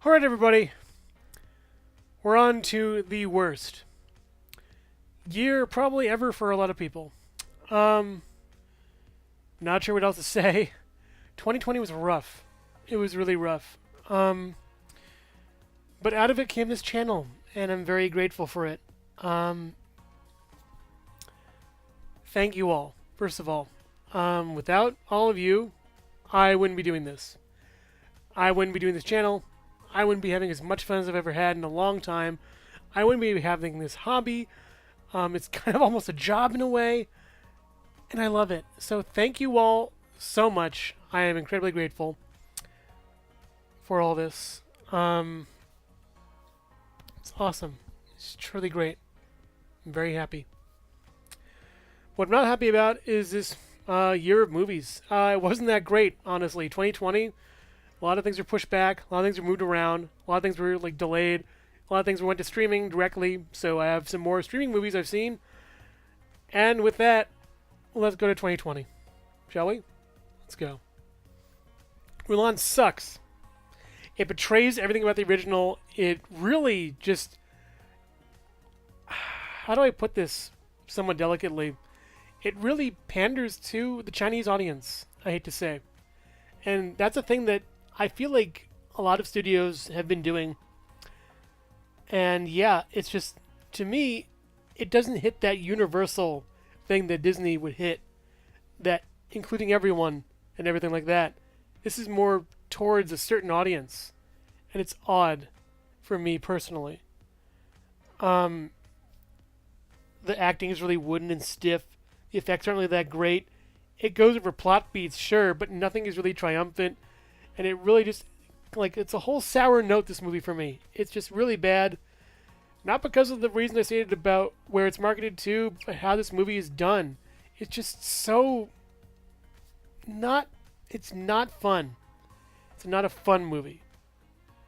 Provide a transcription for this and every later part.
Alright, everybody. We're on to the worst year probably ever for a lot of people. Um, Not sure what else to say. 2020 was rough. It was really rough. Um, but out of it came this channel, and I'm very grateful for it. Um, Thank you all, first of all. Without all of you, I wouldn't be doing this. I wouldn't be doing this channel. I wouldn't be having as much fun as I've ever had in a long time. I wouldn't be having this hobby. It's kind of almost a job in a way, and I love it. So thank you all so much. I am incredibly grateful for all this. It's awesome. It's truly great. I'm very happy. What I'm not happy about is this year of movies. It wasn't that great, honestly. 2020, a lot of things were pushed back. A lot of things were moved around. A lot of things were delayed. A lot of things went to streaming directly. So I have some more streaming movies I've seen. And with that, let's go to 2020. Shall we? Let's go. Mulan sucks. It betrays everything about the original. It really just... How do I put this somewhat delicately? It really panders to the Chinese audience, I hate to say. And that's a thing that I feel like a lot of studios have been doing. And yeah, it's just, to me, it doesn't hit that universal thing that Disney would hit, that including everyone and everything like that. This is more towards a certain audience, and it's odd for me personally. The acting is really wooden and stiff. The effects aren't really that great. It goes over plot beats, sure, but nothing is really triumphant, and it really just, it's a whole sour note, this movie, for me. It's just really bad. Not because of the reason I stated about where it's marketed to, but how this movie is done. It's just so it's not fun. It's not a fun movie.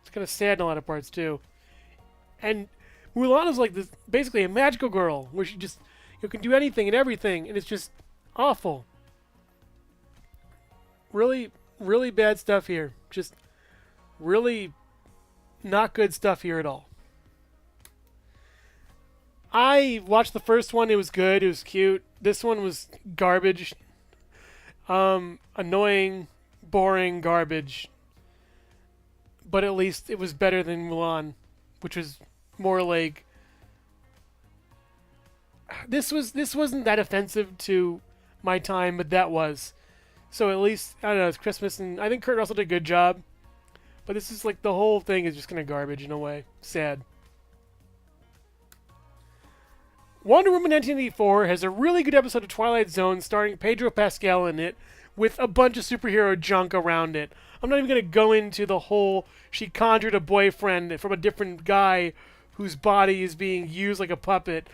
It's kind of sad in a lot of parts, too. And Mulan is like this, basically a magical girl, where she just, can do anything and everything, and it's just awful. Really, really bad stuff here. Just really not good stuff here at all. I watched the first one. It was good. It was cute. This one was garbage. Annoying, boring garbage. But at least it was better than Mulan, which was more like... This wasn't that offensive to my time, but that was. So at least, I don't know, it's Christmas, and I think Kurt Russell did a good job. But this is the whole thing is just kind of garbage in a way. Sad. Wonder Woman 1984 has a really good episode of Twilight Zone starring Pedro Pascal in it, with a bunch of superhero junk around it. I'm not even going to go into the whole she conjured a boyfriend from a different guy whose body is being used like a puppet.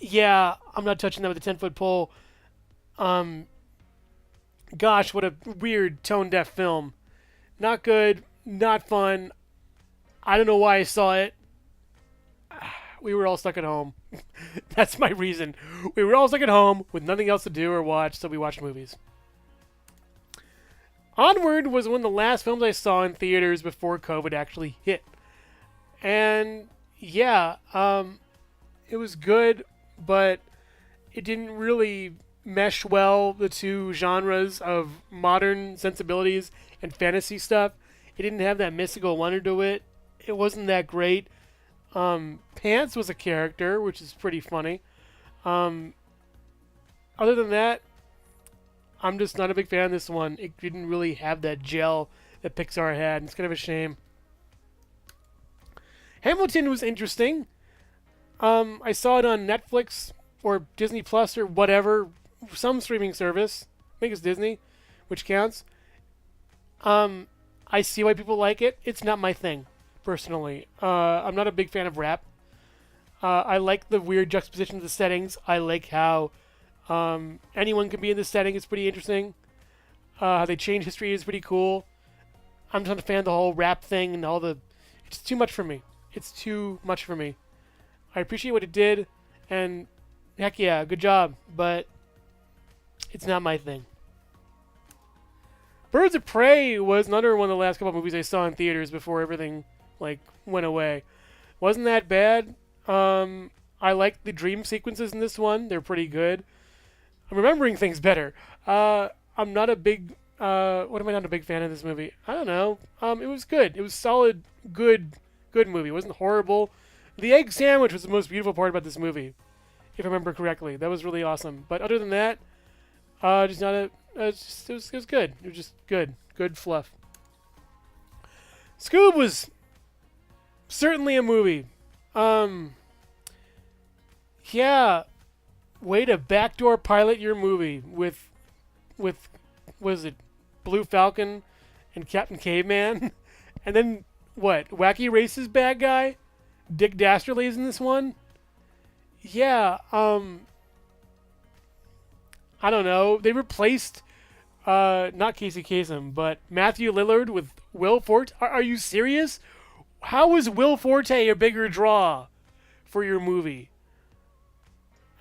Yeah, I'm not touching that with a 10-foot pole. Gosh, what a weird tone-deaf film. Not good, not fun. I don't know why I saw it. We were all stuck at home. That's my reason. We were all stuck at home with nothing else to do or watch, so we watched movies. Onward was one of the last films I saw in theaters before COVID actually hit. And yeah, it was good, but it didn't really mesh well the two genres of modern sensibilities and fantasy stuff. It didn't have that mystical wonder to it. It wasn't that great. Pants was a character, which is pretty funny. Other than that, I'm just not a big fan of this one. It didn't really have that gel that Pixar had, and it's kind of a shame. Hamilton was interesting. I saw it on Netflix or Disney Plus or whatever, some streaming service. I think it's Disney, which counts. I see why people like it. It's not my thing, personally. I'm not a big fan of rap. I like the weird juxtaposition of the settings. I like how anyone can be in this setting. It's pretty interesting. How they change history is pretty cool. I'm just not a fan of the whole rap thing and all the... It's too much for me. It's too much for me. I appreciate what it did, and heck yeah, good job, but it's not my thing. Birds of Prey was another one of the last couple of movies I saw in theaters before everything like went away. Wasn't that bad. I like the dream sequences in this one. They're pretty good. I'm remembering things better. I'm not a big. What am I not a big fan of this movie? I don't know. It was good. It was solid, good movie. It wasn't horrible. The egg sandwich was the most beautiful part about this movie, if I remember correctly. That was really awesome. But other than that, just not a. It was good. It was just good fluff. Scoob was certainly a movie. Yeah, way to backdoor pilot your movie with what is it, Blue Falcon and Captain Caveman, and then what? Wacky Race's bad guy, Dick Dastardly's in this one. Yeah, I don't know. They replaced not Casey Kasem, but Matthew Lillard with Will Forte. Are you serious? How is Will Forte a bigger draw for your movie?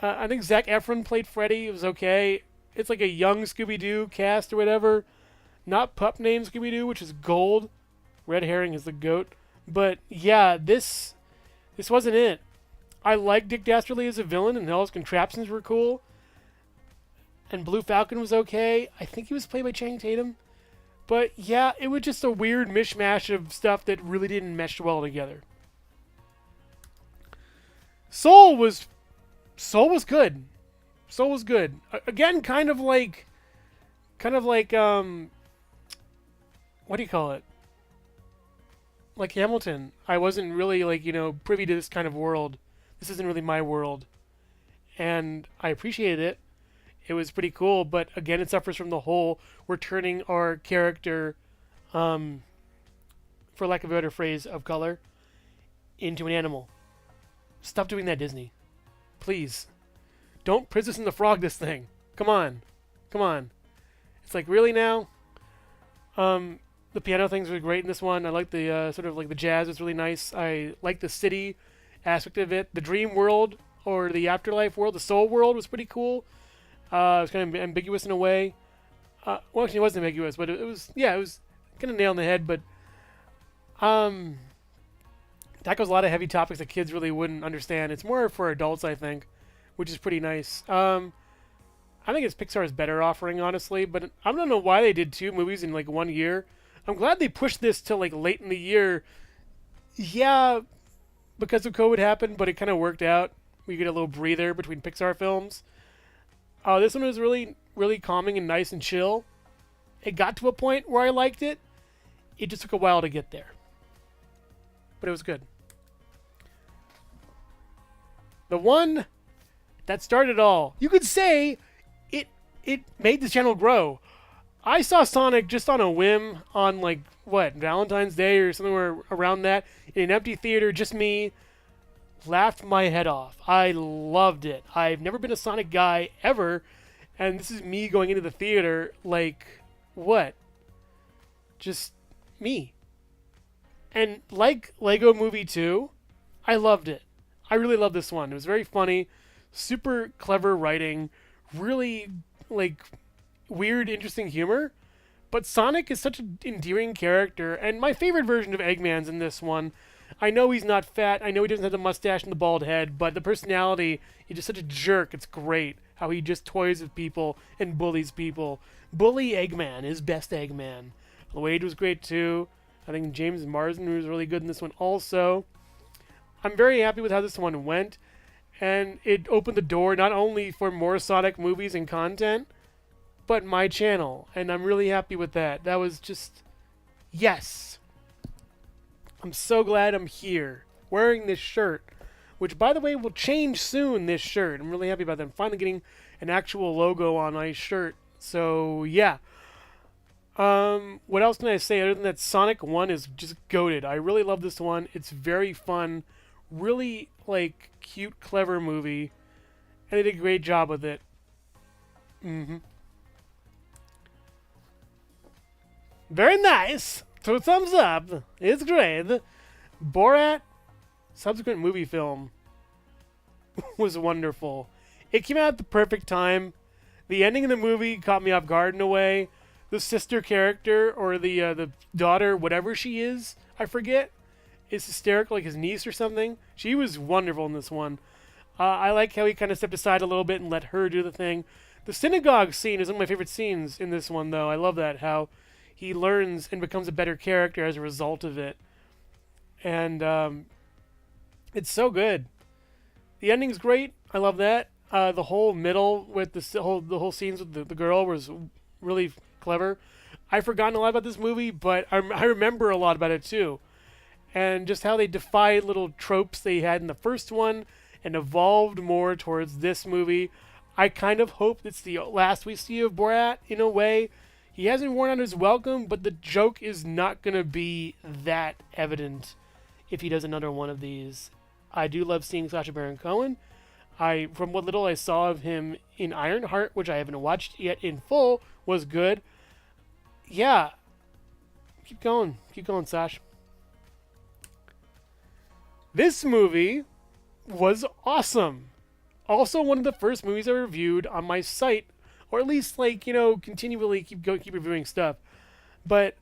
I think Zac Efron played Freddy. It was okay. It's like a young Scooby-Doo cast or whatever. Not pup named Scooby-Doo, which is gold. Red Herring is the goat. But yeah, this wasn't it. I like Dick Dastardly as a villain, and all his contraptions were cool. And Blue Falcon was okay. I think he was played by Channing Tatum. But yeah, it was just a weird mishmash of stuff that really didn't mesh well together. Soul was good. Soul was good. Again, kind of like what do you call it? Like Hamilton. I wasn't really privy to this kind of world. This isn't really my world. And I appreciated it. It was pretty cool, but again, it suffers from the whole we're turning our character, for lack of a better phrase, of color, into an animal. Stop doing that, Disney. Please. Don't Princess and the Frog this thing. Come on. It's like, really now? The piano things were great in this one. I like the sort of like the jazz was really nice. I like the city aspect of it. The dream world or the afterlife world, the soul world was pretty cool. It was kind of ambiguous in a way. Well, actually, it wasn't ambiguous, but it was kind of nail on the head. But tackles a lot of heavy topics that kids really wouldn't understand. It's more for adults, I think, which is pretty nice. I think it's Pixar's better offering, honestly. But I don't know why they did 2 movies in like 1 year. I'm glad they pushed this till like late in the year. Yeah, because of COVID happened, but it kind of worked out. We get a little breather between Pixar films. This one was really, really calming and nice and chill. It got to a point where I liked it. It just took a while to get there. But it was good. The one that started it all. You could say it made the channel grow. I saw Sonic just on a whim on Valentine's Day or somewhere around that in an empty theater, just me. Laughed my head off. I loved it. I've never been a Sonic guy ever, and this is me going into the theater like, what? Just me. And like Lego Movie 2, I loved it. I really loved this one. It was very funny, super clever writing, really weird, interesting humor. But Sonic is such an endearing character, and my favorite version of Eggman's in this one. I know he's not fat. I know he doesn't have the mustache and the bald head, but the personality, he's just such a jerk. It's great how he just toys with people and bullies people. Bully Eggman is best Eggman. Wade was great too. I think James Marsden was really good in this one also. I'm very happy with how this one went, and it opened the door not only for more Sonic movies and content, but my channel, and I'm really happy with that. That was just, yes. I'm so glad I'm here, wearing this shirt, which, by the way, will change soon, this shirt. I'm really happy about that. I'm finally getting an actual logo on my shirt. So, yeah. What else can I say other than that Sonic 1 is just goated. I really love this one. It's very fun. Really, cute, clever movie. And they did a great job with it. Very nice. 2 thumbs up. It's great. Borat, subsequent movie film, was wonderful. It came out at the perfect time. The ending of the movie caught me off guard in a way. the sister character or the daughter, whatever she is, I forget, is hysterical, like his niece or something. She was wonderful in this one. I like how he kind of stepped aside a little bit and let her do the thing. The synagogue scene is one of my favorite scenes in this one, though. I love that, how he learns and becomes a better character as a result of it. And it's so good. The ending's great. I love that. The whole middle with the whole scenes with the girl was really clever. I've forgotten a lot about this movie, but I remember a lot about it too. And just how they defied little tropes they had in the first one and evolved more towards this movie. I kind of hope it's the last we see of Borat in a way. He hasn't worn out his welcome, but the joke is not going to be that evident if he does another one of these. I do love seeing Sacha Baron Cohen. From what little I saw of him in Ironheart, which I haven't watched yet in full, was good. Yeah. Keep going, Sash. This movie was awesome. Also, one of the first movies I reviewed on my site, or at least continually keep reviewing stuff. But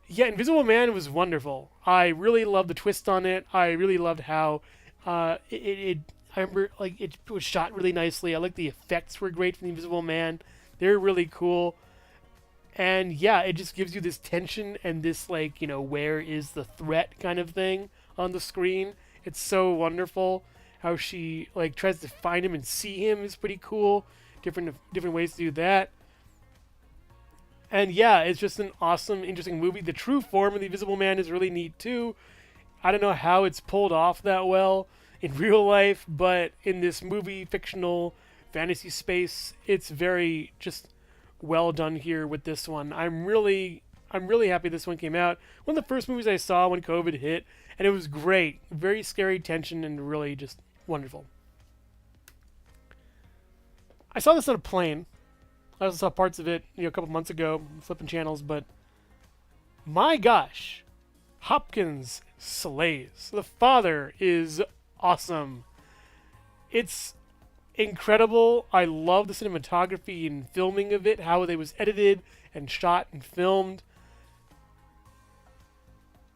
yeah, Invisible Man was wonderful. I really loved the twist on it. I really loved how I remember it was shot really nicely. I like the effects were great for the Invisible Man. They're really cool. And yeah, it just gives you this tension and this where is the threat kind of thing on the screen. It's so wonderful. How she tries to find him and see him is pretty cool. Different ways to do that. And yeah, it's just an awesome, interesting movie. The true form of the Invisible Man is really neat too. I don't know how it's pulled off that well in real life, but in this movie, fictional fantasy space, it's very just well done here with this one. I'm really happy this one came out. One of the first movies I saw when COVID hit, and it was great. Very scary tension and really just wonderful. I saw this on a plane. I also saw parts of it, a couple months ago, flipping channels, but my gosh, Hopkins slays. The father is awesome. It's incredible. I love the cinematography and filming of it, how it was edited and shot and filmed.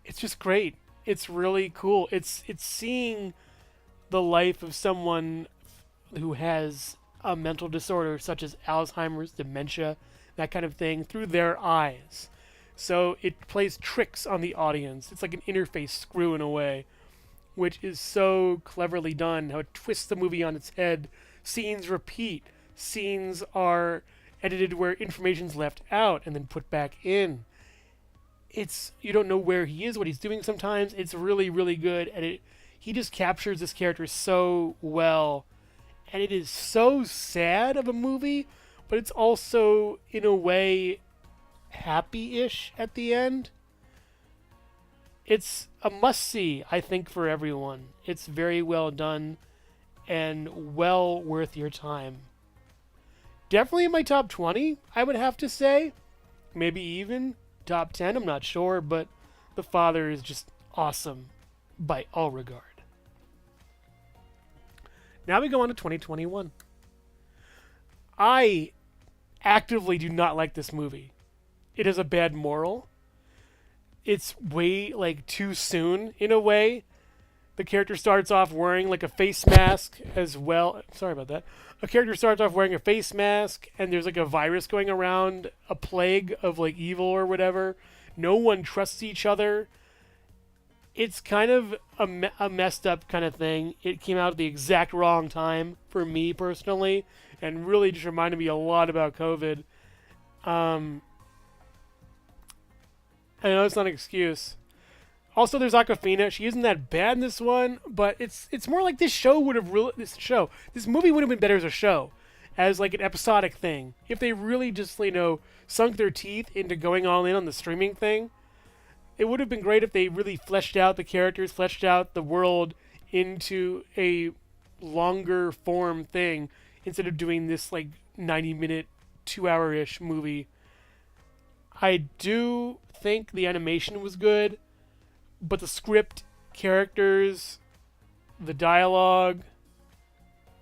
It's just great. It's really cool. It's seeing the life of someone who has a mental disorder such as Alzheimer's, dementia, that kind of thing through their eyes. So it plays tricks on the audience. It's like an interface screw in a way, which is so cleverly done. How it twists the movie on its head. Scenes repeat. Scenes are edited where information's left out and then put back in. You don't know where he is, what he's doing sometimes. It's really, really good. And he just captures this character so well. And it is so sad of a movie, but it's also, in a way, happy-ish at the end. It's a must-see, I think, for everyone. It's very well done and well worth your time. Definitely in my top 20, I would have to say. Maybe even top 10, I'm not sure, but The Father is just awesome by all regard. Now we go on to 2021. I actively do not like this movie. It has a bad moral. It's way, too soon, in a way. The character starts off wearing, a face mask as well. Sorry about that. A character starts off wearing a face mask, and there's, a virus going around, a plague of, evil or whatever. No one trusts each other. It's kind of a messed up kind of thing. It came out at the exact wrong time for me personally, and really just reminded me a lot about COVID. I know it's not an excuse. Also, there's Awkwafina. She isn't that bad in this one, but it's more like this movie would have been better as a show, as an episodic thing. If they really just sunk their teeth into going all in on the streaming thing. It would have been great if they really fleshed out the characters, fleshed out the world into a longer form thing instead of doing this 90-minute, 2-hour-ish movie. I do think the animation was good, but the script, characters, the dialogue,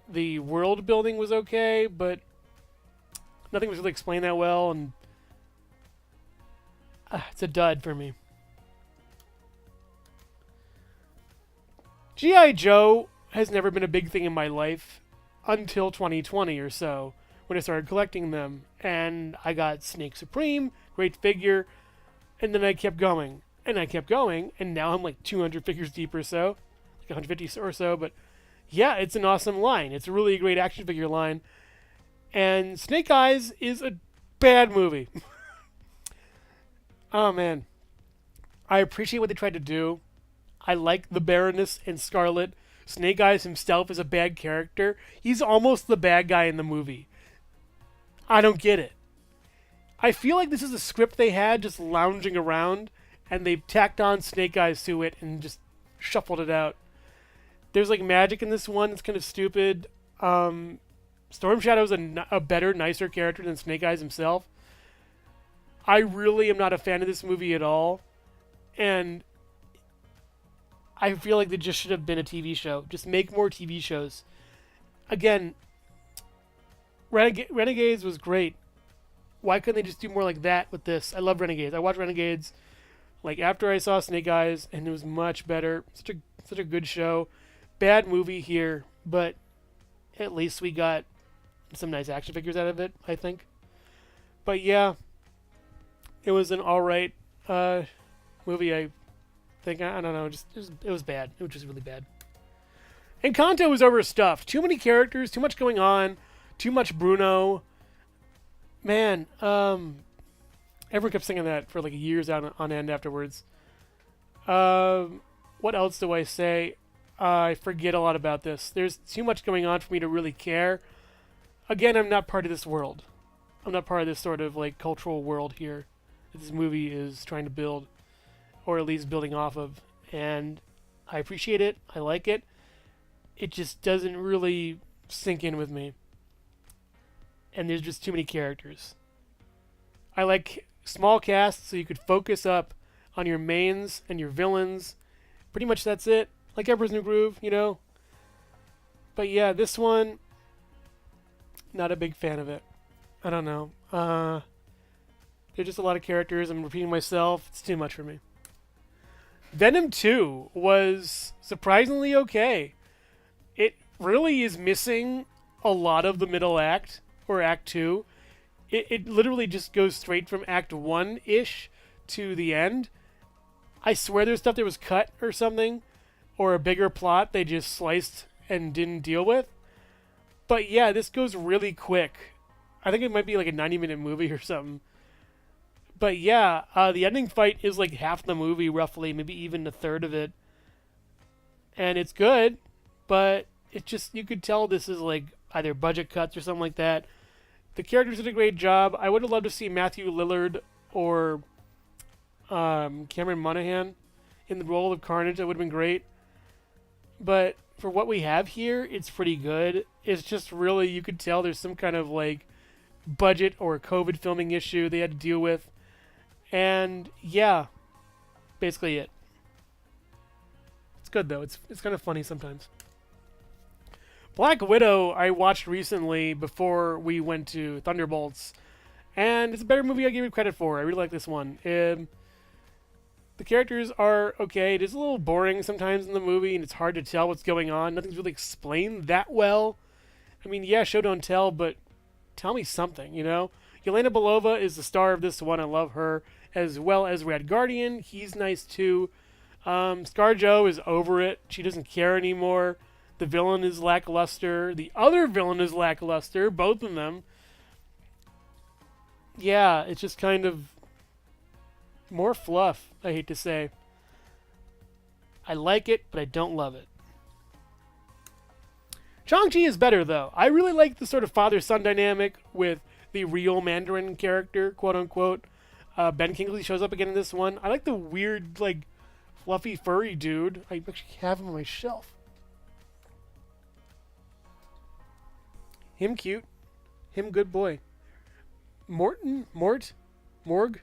the world building was okay, but nothing was really explained that well, and It's a dud for me. G.I. Joe has never been a big thing in my life until 2020 or so, when I started collecting them. And I got Snake Supreme, great figure, and then I kept going. And I kept going, and now I'm like 200 figures deep or so, like 150 or so, but yeah, it's an awesome line. It's a really great action figure line. And Snake Eyes is a bad movie. Oh man. I appreciate what they tried to do. I like the Baroness and Scarlet. Snake Eyes himself is a bad character. He's almost the bad guy in the movie. I don't get it. I feel like this is a script they had just lounging around, and they've tacked on Snake Eyes to it and just shuffled it out. There's like magic in this one. It's kind of stupid. Storm Shadow's a better, nicer character than Snake Eyes himself. I really am not a fan of this movie at all. And I feel like they just should have been a TV show. Just make more TV shows. Again, Renegades was great. Why couldn't they just do more like that with this? I love Renegades. I watched Renegades like after I saw Snake Eyes, and it was much better. Such a good show. Bad movie here, but at least we got some nice action figures out of it, I think. But yeah, it was an alright movie, I think. I don't know, it was bad. It was just really bad. Encanto was overstuffed. Too many characters, too much going on, too much Bruno. Man, everyone kept singing that for like years on end afterwards. What else do I say? I forget a lot about this. There's too much going on for me to really care. Again, I'm not part of this world. I'm not part of this sort of like cultural world here that this movie is trying to build, or at least building off of. And I appreciate it. I like it. It just doesn't really sink in with me. And there's just too many characters. I like small casts so you could focus up on your mains and your villains. Pretty much that's it. Like Emperor's New Groove, you know? But yeah, this one, not a big fan of it. I don't know. There's just a lot of characters. I'm repeating myself. It's too much for me. Venom 2 was surprisingly okay. It really is missing a lot of the middle act, or Act 2. It literally just goes straight from Act 1-ish to the end. I swear there's stuff that was cut or something, or a bigger plot they just sliced and didn't deal with. But yeah, this goes really quick. I think it might be like a 90-minute movie or something. But yeah, the ending fight is like half the movie, roughly, maybe even a third of it. And it's good, but it just, you could tell this is like either budget cuts or something like that. The characters did a great job. I would have loved to see Matthew Lillard or Cameron Monaghan in the role of Carnage. That would have been great. But for what we have here, it's pretty good. It's just really, you could tell there's some kind of like budget or COVID filming issue they had to deal with. And yeah, basically it. It's good though. It's kind of funny sometimes. Black Widow I watched recently before we went to Thunderbolts, and it's a better movie I gave it credit for. I really like this one. The characters are okay. It is a little boring sometimes in the movie, and it's hard to tell what's going on. Nothing's really explained that well. I mean, yeah, show don't tell, but tell me something, you know? Yelena Belova is the star of this one. I love her, as well as Red Guardian. He's nice too. ScarJo is over it. She doesn't care anymore. The villain is lackluster. The other villain is lackluster. Both of them. Yeah, it's just kind of more fluff, I hate to say. I like it, but I don't love it. Shang-Chi is better, though. I really like the sort of father-son dynamic with the real Mandarin character, quote-unquote. Ben Kingsley shows up again in this one. I like the weird, like, fluffy, furry dude. I actually have him on my shelf. Him cute. Him good boy. Mort? Morg?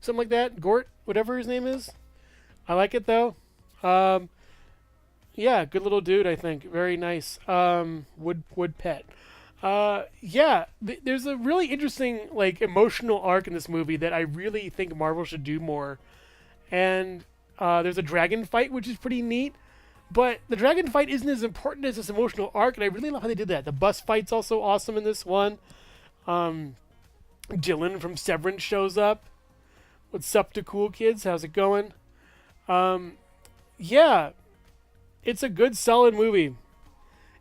Something like that. Gort? Whatever his name is. I like it, though. Yeah, good little dude, I think. Very nice. Would pet. Yeah, there's a really interesting like emotional arc in this movie that I really think Marvel should do more. And there's a dragon fight, which is pretty neat. But the dragon fight isn't as important as this emotional arc, and I really love how they did that. The bus fight's also awesome in this one. Um, Dylan from Severance shows up. What's up to cool kids? How's it going? Um, yeah, it's a good, solid movie.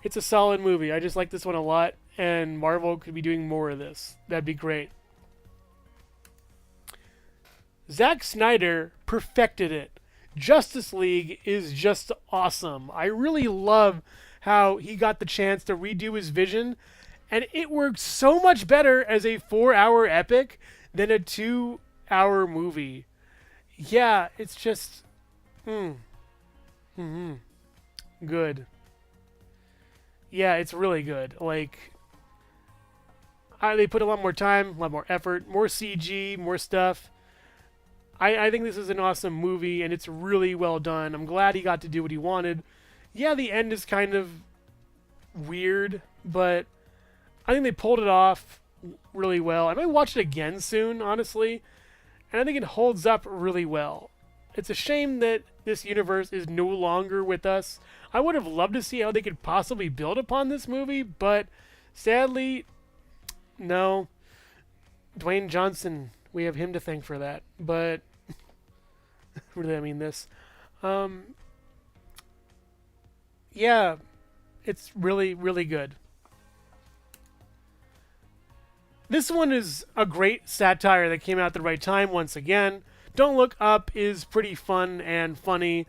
It's a solid movie. I just like this one a lot, and Marvel could be doing more of this. That'd be great. Zack Snyder perfected it. Justice League is just awesome. I really love how he got the chance to redo his vision, and it works so much better as a 4-hour epic than a 2-hour movie. Yeah, it's just good. Yeah, it's really good. Like, they put a lot more time, a lot more effort, more CG, more stuff. I think this is an awesome movie, and it's really well done. I'm glad he got to do what he wanted. Yeah, the end is kind of weird, but I think they pulled it off really well. I might watch it again soon, honestly, and I think it holds up really well. It's a shame that this universe is no longer with us. I would have loved to see how they could possibly build upon this movie, but sadly, no. Dwayne Johnson, we have him to thank for that. But really, I mean this. Um, yeah, it's really, really good. This one is a great satire that came out at the right time once again. Don't Look Up is pretty fun and funny.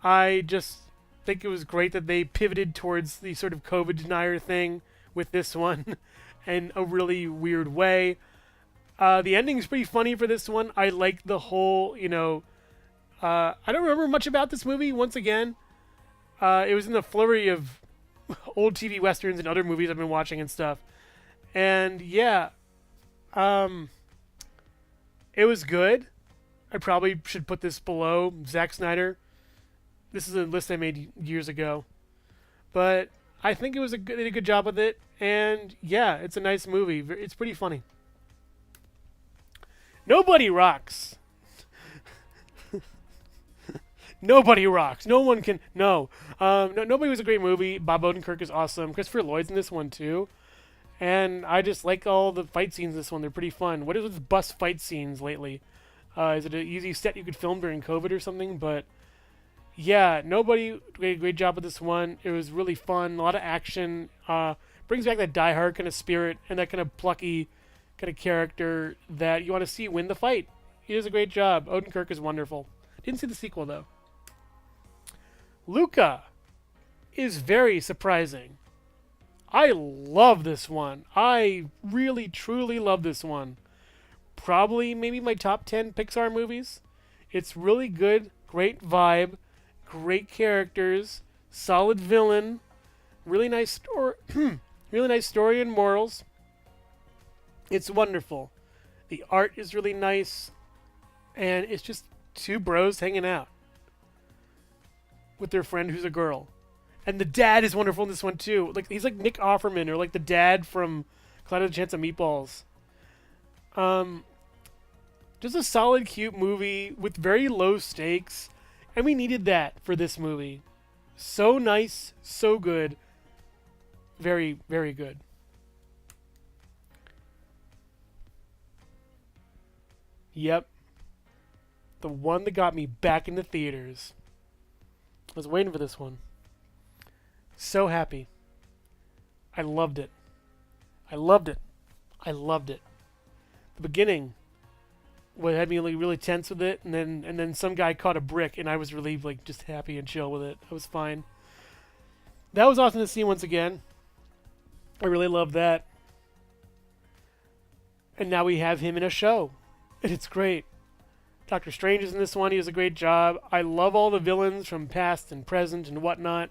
I just think it was great that they pivoted towards the sort of COVID denier thing with this one in a really weird way. The ending is pretty funny for this one. I like the whole, I don't remember much about this movie, once again. It was in the flurry of old TV westerns and other movies I've been watching and stuff. And yeah, um, it was good. I probably should put this below Zack Snyder. This is a list I made years ago. But I think they did a good job with it. And yeah, it's a nice movie. It's pretty funny. Nobody rocks. Nobody rocks. No one can. No. Nobody was a great movie. Bob Odenkirk is awesome. Christopher Lloyd's in this one too. And I just like all the fight scenes in this one. They're pretty fun. What is with bus fight scenes lately? Is it an easy set you could film during COVID or something? But yeah, nobody did a great job with this one. It was really fun. A lot of action. Brings back that Die Hard kind of spirit and that kind of plucky kind of character that you want to see win the fight. He does a great job. Odenkirk is wonderful. Didn't see the sequel though. Luca is very surprising. I love this one. I really, truly love this one. Probably maybe my top 10 Pixar movies. It's really good, great vibe, great characters, solid villain, really nice story, really nice story and morals. It's wonderful. The art is really nice, and it's just two bros hanging out with their friend who's a girl. And the dad is wonderful in this one too. Like he's like Nick Offerman or like the dad from Cloud of the Chance of Meatballs. Just a solid, cute movie with very low stakes, and we needed that for this movie. So nice, so good, very, very good. Yep, the one that got me back in the theaters. I was waiting for this one. So happy. I loved it. I loved it. I loved it. The beginning, what had me like really tense with it, and then some guy caught a brick, and I was really like just happy and chill with it. I was fine. That was awesome to see once again. I really loved that. And now we have him in a show, and it's great. Doctor Strange is in this one. He does a great job. I love all the villains from past and present and whatnot.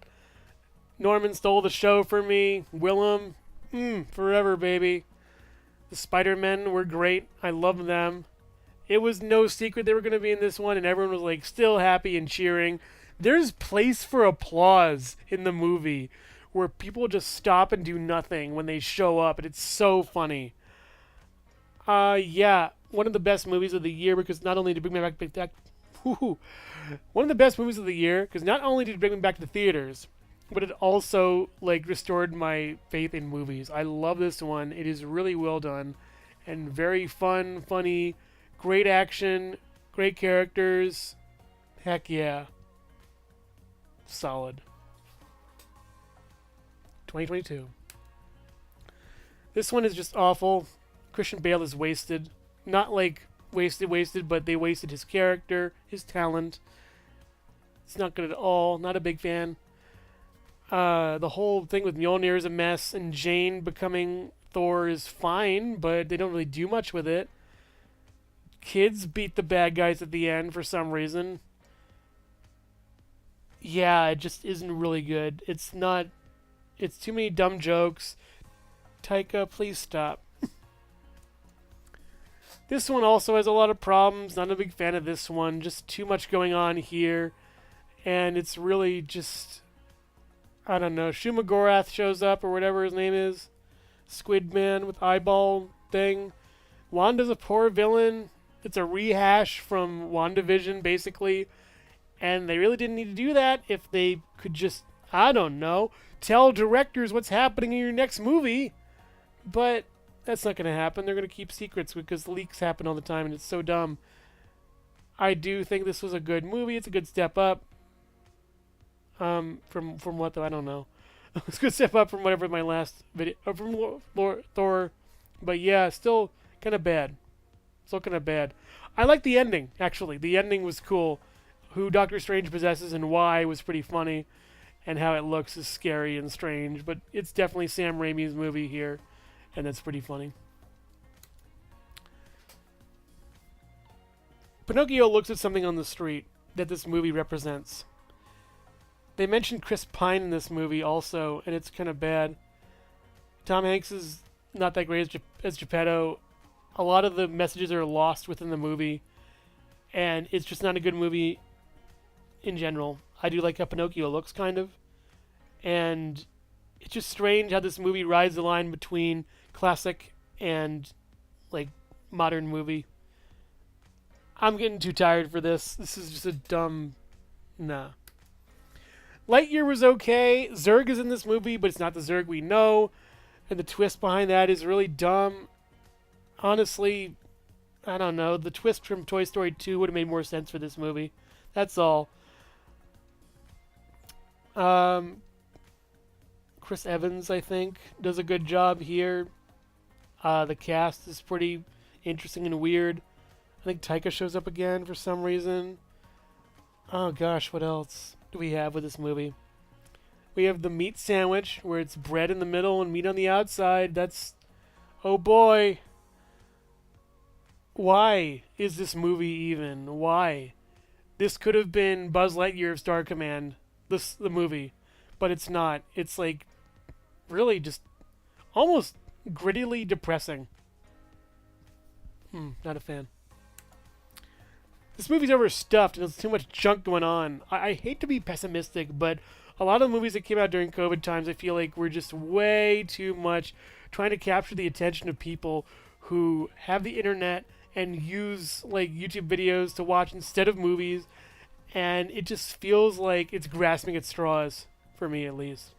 Norman stole the show for me. Willem, forever, baby. The Spider-Men were great. I love them. It was no secret they were going to be in this one, and everyone was like still happy and cheering. There's place for applause in the movie where people just stop and do nothing when they show up, and it's so funny. Yeah, one of the best movies of the year because not only did it bring me back, whoo, one of the best movies of the year because not only did it bring me back to the theaters, but it also like restored my faith in movies. I love this one. It is really well done and very fun, funny, great action, great characters. Heck yeah. Solid. 2022. This one is just awful. Christian Bale is wasted. Not like wasted, but they wasted his character, his talent. It's not good at all. Not a big fan. The whole thing with Mjolnir is a mess, and Jane becoming Thor is fine, but they don't really do much with it. Kids beat the bad guys at the end for some reason. Yeah, it just isn't really good. It's not... It's too many dumb jokes. Taika, please stop. This one also has a lot of problems. Not a big fan of this one. Just too much going on here. And it's really just... I don't know. Shumagorath shows up, or whatever his name is. Squid Man with eyeball thing. Wanda's a poor villain. It's a rehash from WandaVision, basically. And they really didn't need to do that if they could just, I don't know, tell directors what's happening in your next movie. But that's not going to happen. They're going to keep secrets because leaks happen all the time, and it's so dumb. I do think this was a good movie. It's a good step up. From what though? I don't know. It's a good step up from whatever my last video, or from Thor. But yeah, still kind of bad. Still kind of bad. I like the ending, actually. The ending was cool. Who Doctor Strange possesses and why was pretty funny. And how it looks is scary and strange. But it's definitely Sam Raimi's movie here. And that's pretty funny. Pinocchio looks at something on the street that this movie represents. They mentioned Chris Pine in this movie also, and it's kind of bad. Tom Hanks is not that great as Geppetto. A lot of the messages are lost within the movie, and it's just not a good movie in general. I do like how Pinocchio looks, kind of. And it's just strange how this movie rides the line between classic and, like, modern movie. I'm getting too tired for this. This is just a dumb... Nah. Lightyear was okay. Zurg is in this movie, but it's not the Zurg we know. And the twist behind that is really dumb. Honestly, I don't know. The twist from Toy Story 2 would have made more sense for this movie. That's all. Chris Evans, I think, does a good job here. The cast is pretty interesting and weird. I think Taika shows up again for some reason. Oh gosh, what else do we have with this movie? We have the meat sandwich, where it's bread in the middle and meat on the outside. That's... Oh boy. Why is this movie even? Why? This could have been Buzz Lightyear of Star Command, the movie. But it's not. It's like really just almost grittily depressing. Not a fan. This movie's overstuffed and there's too much junk going on. I hate to be pessimistic, but a lot of the movies that came out during COVID times, I feel like were just way too much trying to capture the attention of people who have the internet and use like YouTube videos to watch instead of movies. And it just feels like it's grasping at straws, for me at least.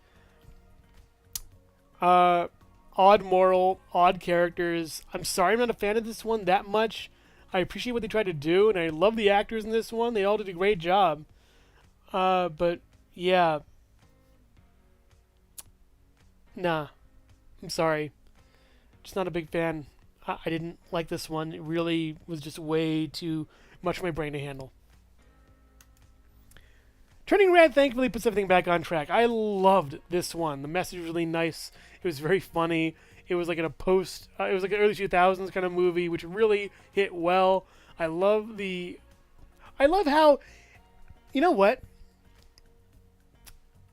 Odd moral, odd characters. I'm sorry I'm not a fan of this one that much. I appreciate what they tried to do, and I love the actors in this one. They all did a great job. But, yeah. Nah. I'm sorry. Just not a big fan. I didn't like this one. It really was just way too much for my brain to handle. Turning Red thankfully puts everything back on track. I loved this one. The message was really nice. It was very funny. It was like in a post... it was like an early 2000s kind of movie, which really hit well. I love how... You know what?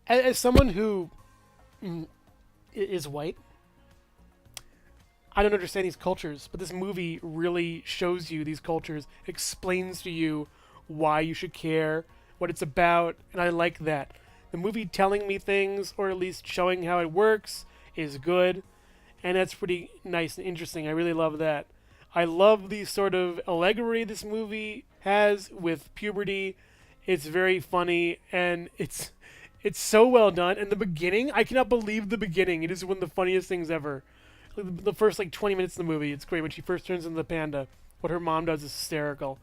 As someone who is white, I don't understand these cultures, but this movie really shows you these cultures, explains to you why you should care, what it's about, and I like that. The movie telling me things, or at least showing how it works, is good. And that's pretty nice and interesting. I really love that. I love the sort of allegory this movie has with puberty. It's very funny, and it's so well done. And the beginning, I cannot believe the beginning. It is one of the funniest things ever. The first 20 minutes of the movie, it's great when she first turns into the panda. What her mom does is hysterical.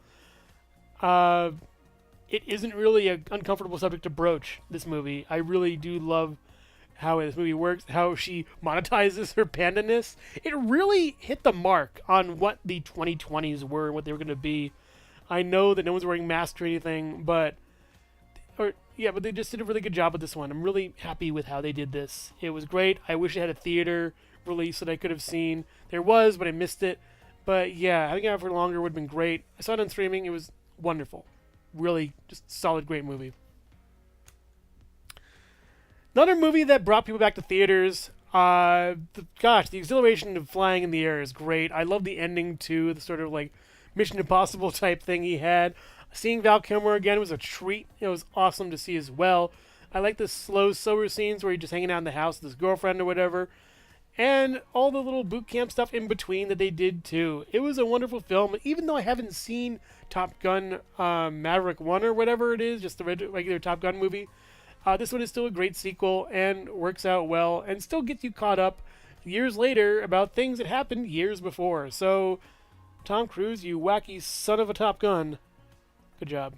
It isn't really an uncomfortable subject to broach, this movie. I really do love how this movie works, how she monetizes her pandaness. It really hit the mark on what the 2020s were and what they were going to be. I know that no one's wearing masks or anything, but they just did a really good job with this one. I'm really happy with how they did this. It was great. I wish it had a theater release that I could have seen. There was, but I missed it. But yeah, having it out for longer would have been great. I saw it on streaming. It was wonderful. Really, just solid, great movie. Another movie that brought people back to theaters. The exhilaration of flying in the air is great. I love the ending too. The sort of Mission Impossible type thing he had. Seeing Val Kilmer again was a treat. It was awesome to see as well. I like the slow, sober scenes where he's just hanging out in the house with his girlfriend or whatever. And all the little boot camp stuff in between that they did too. It was a wonderful film. Even though I haven't seen Top Gun Maverick 1 or whatever it is, just the regular Top Gun movie, this one is still a great sequel and works out well and still gets you caught up years later about things that happened years before. So, Tom Cruise, you wacky son of a Top Gun. Good job.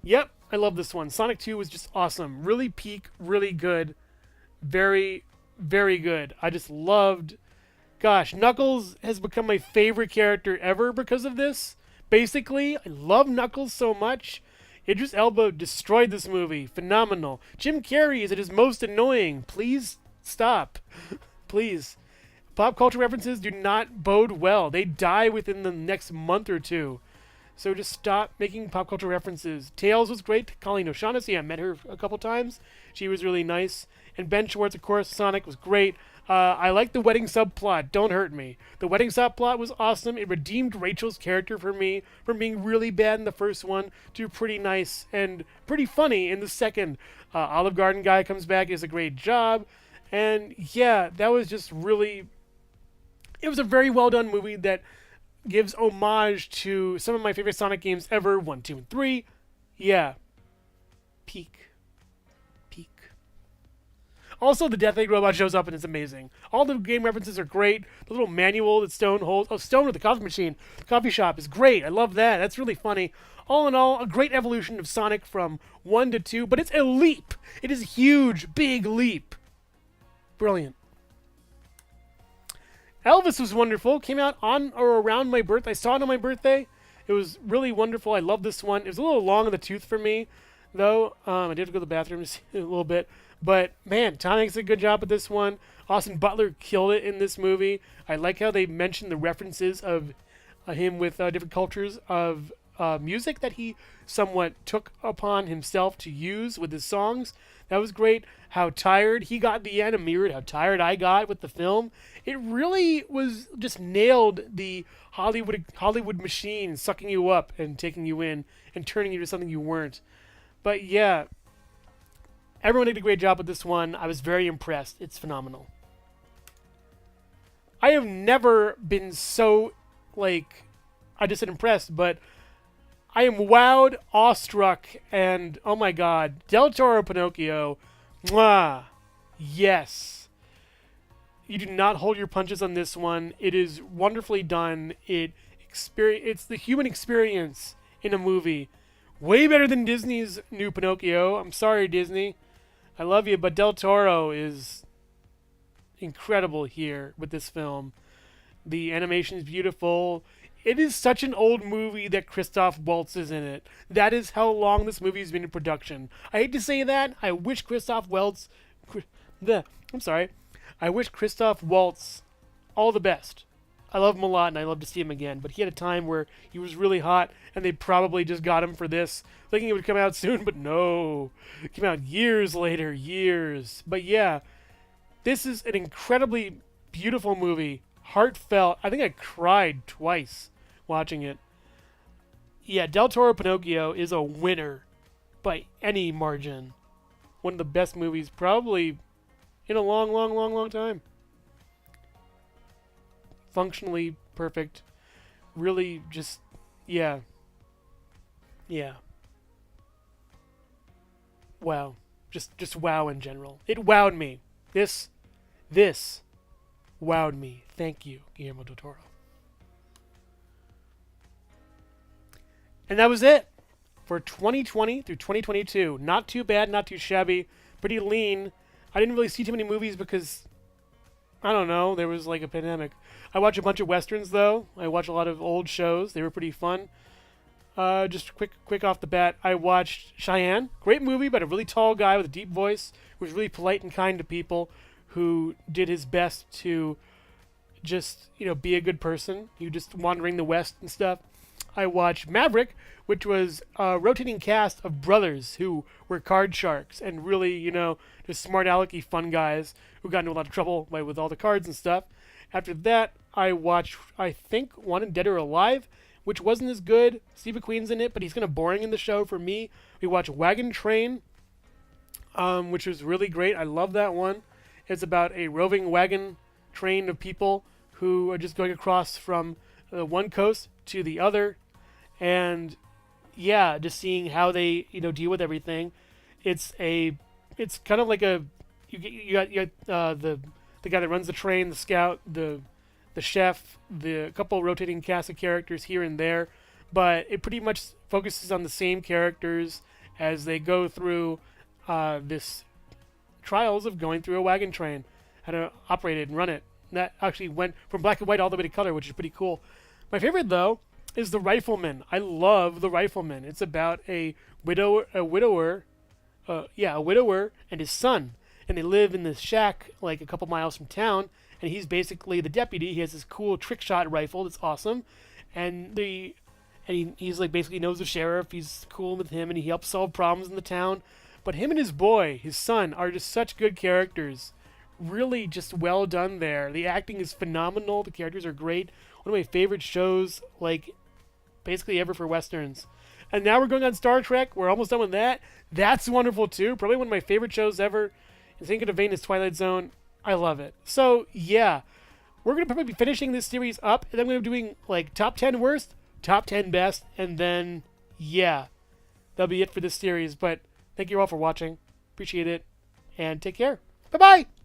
Yep, I love this one. Sonic 2 was just awesome. Really peak, really good. Very, very good. I just loved... Gosh, Knuckles has become my favorite character ever because of this. Basically, I love Knuckles so much. Idris Elba destroyed this movie. Phenomenal. Jim Carrey is at his most annoying. Please stop. Please. Pop culture references do not bode well. They die within the next month or two. So just stop making pop culture references. Tails was great. Colleen O'Shaughnessy, I met her a couple times. She was really nice. And Ben Schwartz, of course, Sonic was great. I like the wedding subplot. Don't hurt me. The wedding subplot was awesome. It redeemed Rachel's character for me from being really bad in the first one to pretty nice and pretty funny in the second. Olive Garden guy comes back, does a great job. And yeah, that was just really... It was a very well done movie that gives homage to some of my favorite Sonic games ever. 1, 2, and 3. Yeah. Peak. Also, the Death Egg robot shows up and it's amazing. All the game references are great. The little manual that Stone holds. Oh, Stone with the coffee machine. The coffee shop is great. I love that. That's really funny. All in all, a great evolution of Sonic from 1 to 2. But it's a leap. It is a huge, big leap. Brilliant. Elvis was wonderful. Came out on or around my birthday. I saw it on my birthday. It was really wonderful. I love this one. It was a little long in the tooth for me, though. I did have to go to the bathroom to see it a little bit. But, man, Tom Hanks did a good job with this one. Austin Butler killed it in this movie. I like how they mentioned the references of him with different cultures of music that he somewhat took upon himself to use with his songs. That was great. How tired he got at the end and mirrored how tired I got with the film. It really was just nailed the Hollywood machine, sucking you up and taking you in and turning you to something you weren't. But, yeah. Everyone did a great job with this one. I was very impressed. It's phenomenal. I have never been so, I just said impressed, but I am wowed, awestruck, and, oh my god, Del Toro Pinocchio, mwah, yes. You do not hold your punches on this one. It is wonderfully done. It's the human experience in a movie. Way better than Disney's new Pinocchio. I'm sorry, Disney. I love you, but Del Toro is incredible here with this film. The animation is beautiful. It is such an old movie that Christoph Waltz is in it. That is how long this movie has been in production. I hate to say that. I wish Christoph Waltz... I wish Christoph Waltz all the best. I love him a lot, and I love to see him again. But he had a time where he was really hot, and they probably just got him for this, thinking it would come out soon, but no. It came out years later, years. But yeah, this is an incredibly beautiful movie. Heartfelt. I think I cried twice watching it. yeah, Del Toro Pinocchio is a winner by any margin. One of the best movies probably in a long, long, long, long time. Functionally perfect. Really just, yeah. Yeah. Wow. Just wow in general. It wowed me. This wowed me. Thank you, Guillermo del Toro. And that was it for 2020 through 2022. Not too bad, not too shabby. Pretty lean. I didn't really see too many movies because, I don't know, there was like a pandemic. I watch a bunch of westerns though. I watch a lot of old shows. They were pretty fun. Just quick off the bat, I watched Cheyenne. Great movie about a really tall guy with a deep voice who was really polite and kind to people, who did his best to just, be a good person. He just wandering the West and stuff. I watched Maverick, which was a rotating cast of brothers who were card sharks and really, just smart alecky fun guys who got into a lot of trouble with all the cards and stuff. After that, I watched, I think, Wanted Dead or Alive, which wasn't as good. Steve McQueen's in it, but he's kind of boring in the show for me. We watched Wagon Train, which was really great. I love that one. It's about a roving wagon train of people who are just going across from one coast to the other, and yeah, just seeing how they deal with everything. It's kind of like you got the guy that runs the train, the scout, the chef, the couple rotating cast of characters here and there, but it pretty much focuses on the same characters as they go through this trials of going through a wagon train, how to operate it and run it. And that actually went from black and white all the way to color, which is pretty cool. My favorite though is The Rifleman. I love The Rifleman. It's about a widower and his son, and they live in this shack like a couple miles from town. And he's basically the deputy. He has this cool trick shot rifle that's awesome, and he's like basically knows the sheriff. He's cool with him, and he helps solve problems in the town. But him and his boy, his son, are just such good characters. Really, just well done there. The acting is phenomenal. The characters are great. One of my favorite shows, like basically ever for westerns. And now we're going on Star Trek. We're almost done with that. That's wonderful too. Probably one of my favorite shows ever. In the same kind of vein as Twilight Zone. I love it. So, yeah. We're going to probably be finishing this series up. And then we're going to be doing, like, top 10 worst, top 10 best. And then, yeah. That'll be it for this series. But thank you all for watching. Appreciate it. And take care. Bye-bye!